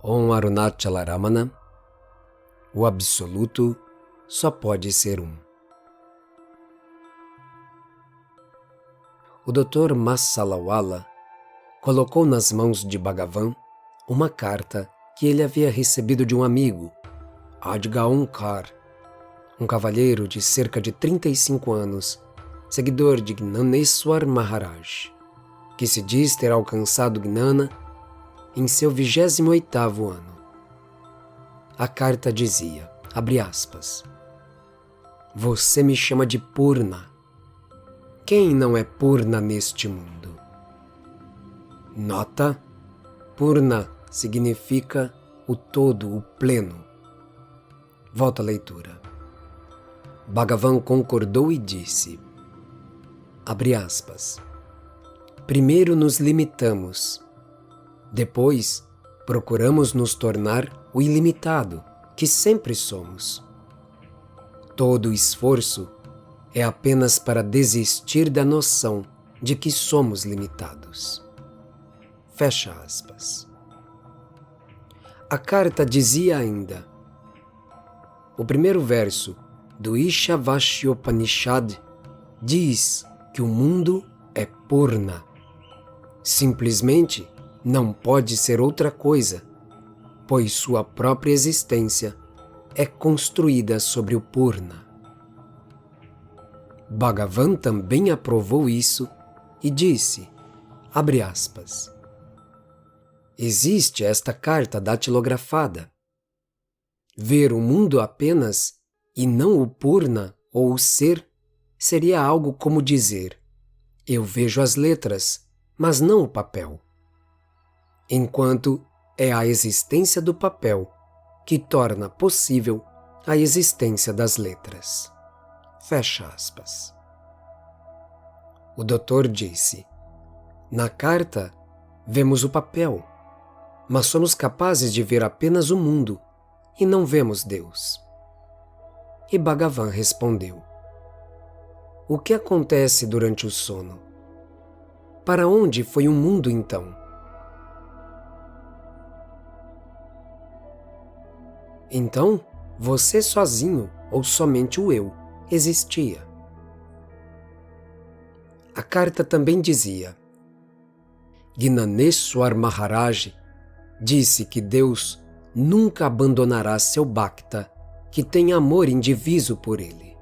Om Arunachala Ramana, o absoluto só pode ser um. O Dr. Masalawala colocou nas mãos de Bhagavan uma carta que ele havia recebido de um amigo, Adgaonkar, um cavalheiro de cerca de 35 anos, seguidor de Gnaneshwar Maharaj, que se diz ter alcançado Gnana em seu 28º ano. A carta dizia, abre aspas, "Você me chama de Purna. Quem não é Purna neste mundo?" Nota: Purna significa o todo, o pleno. Volta à leitura. Bhagavan concordou e disse, abre aspas, "Primeiro nos limitamos, depois procuramos nos tornar o ilimitado, que sempre somos. Todo o esforço é apenas para desistir da noção de que somos limitados." Fecha aspas. A carta dizia ainda, o primeiro verso do Ishavasyopanishad diz que o mundo é Purna. Simplesmente não pode ser outra coisa, pois sua própria existência é construída sobre o Purna. Bhagavan também aprovou isso e disse, abre aspas, existe esta carta datilografada. Ver o mundo apenas e não o Purna ou o ser seria algo como dizer, eu vejo as letras, mas não o papel. Enquanto é a existência do papel que torna possível a existência das letras. Fecha aspas. O doutor disse, na carta vemos o papel, mas somos capazes de ver apenas o mundo e não vemos Deus. E Bhagavan respondeu, o que acontece durante o sono? Para onde foi o mundo então? Então, você sozinho ou somente o eu existia. A carta também dizia, Gnaneshwar Maharaj disse que Deus nunca abandonará seu Bhakta que tem amor indiviso por ele.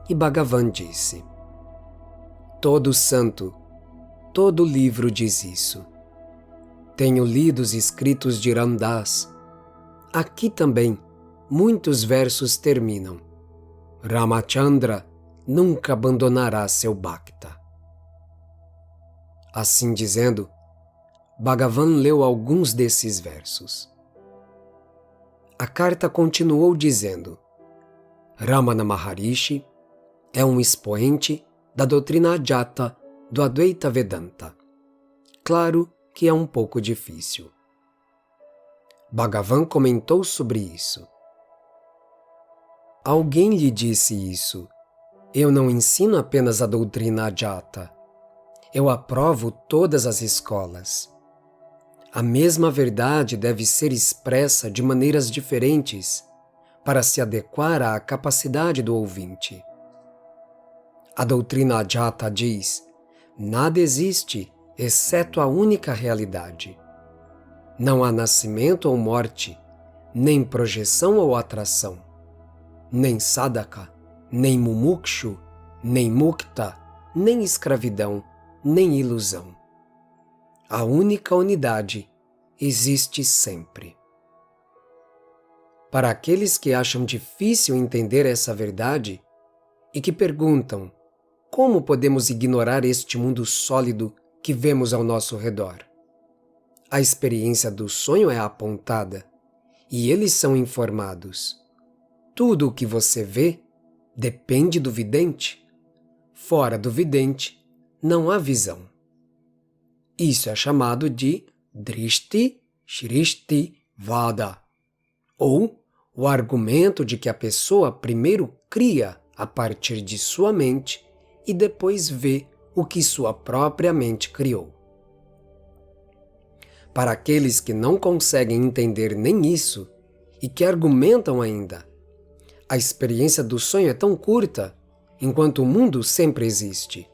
E Bhagavan disse, todo santo, todo livro diz isso. Tenho lido os escritos de Ram Das. Aqui também, muitos versos terminam. Ramachandra nunca abandonará seu Bhakta. Assim dizendo, Bhagavan leu alguns desses versos. A carta continuou dizendo, Ramana Maharishi é um expoente da doutrina Adhyata do Advaita Vedanta. Claro que é um pouco difícil. Bhagavan comentou sobre isso. Alguém lhe disse isso. Eu não ensino apenas a doutrina Adhyata. Eu aprovo todas as escolas. A mesma verdade deve ser expressa de maneiras diferentes para se adequar à capacidade do ouvinte. A doutrina Adhyata diz, nada existe exceto a única realidade. Não há nascimento ou morte, nem projeção ou atração, nem sadhaka, nem mumukshu, nem mukta, nem escravidão, nem ilusão. A única unidade existe sempre. Para aqueles que acham difícil entender essa verdade e que perguntam como podemos ignorar este mundo sólido que vemos ao nosso redor, a experiência do sonho é apontada e eles são informados. Tudo o que você vê depende do vidente. Fora do vidente, não há visão. Isso é chamado de Drishti Shrishti Vada, ou o argumento de que a pessoa primeiro cria a partir de sua mente e depois vê o que sua própria mente criou. Para aqueles que não conseguem entender nem isso e que argumentam ainda, a experiência do sonho é tão curta, enquanto o mundo sempre existe.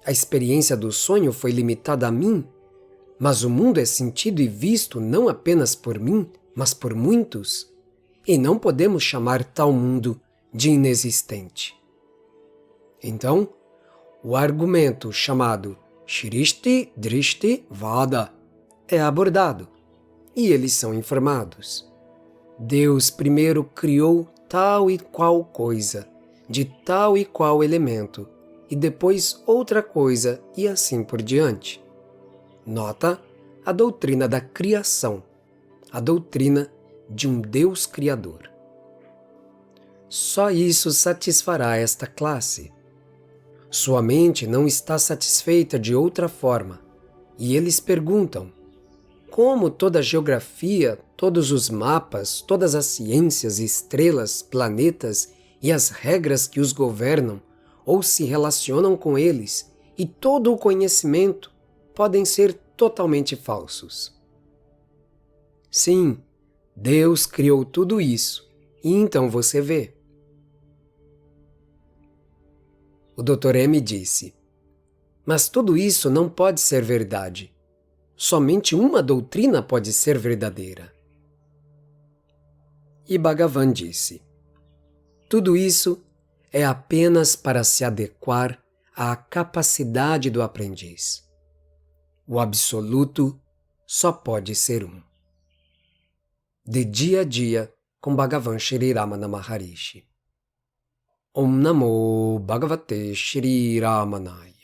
A experiência do sonho foi limitada a mim, mas o mundo é sentido e visto não apenas por mim, mas por muitos, e não podemos chamar tal mundo de inexistente. Então, o argumento chamado Shrishti Drishti Vada é abordado, e eles são informados. Deus primeiro criou tal e qual coisa, de tal e qual elemento, e depois outra coisa, e assim por diante. Nota a doutrina da criação, a doutrina de um Deus Criador. Só isso satisfará esta classe. Sua mente não está satisfeita de outra forma, e eles perguntam: como toda a geografia, todos os mapas, todas as ciências, estrelas, planetas e as regras que os governam ou se relacionam com eles, e todo o conhecimento podem ser totalmente falsos? Sim, Deus criou tudo isso, e então você vê. O Dr. M disse: mas tudo isso não pode ser verdade. Somente uma doutrina pode ser verdadeira. E Bhagavan disse: tudo isso é apenas para se adequar à capacidade do aprendiz. O absoluto só pode ser um. De dia a dia, com Bhagavan Shri Ramana Maharishi. Om Namo Bhagavate Shri Ramanaya.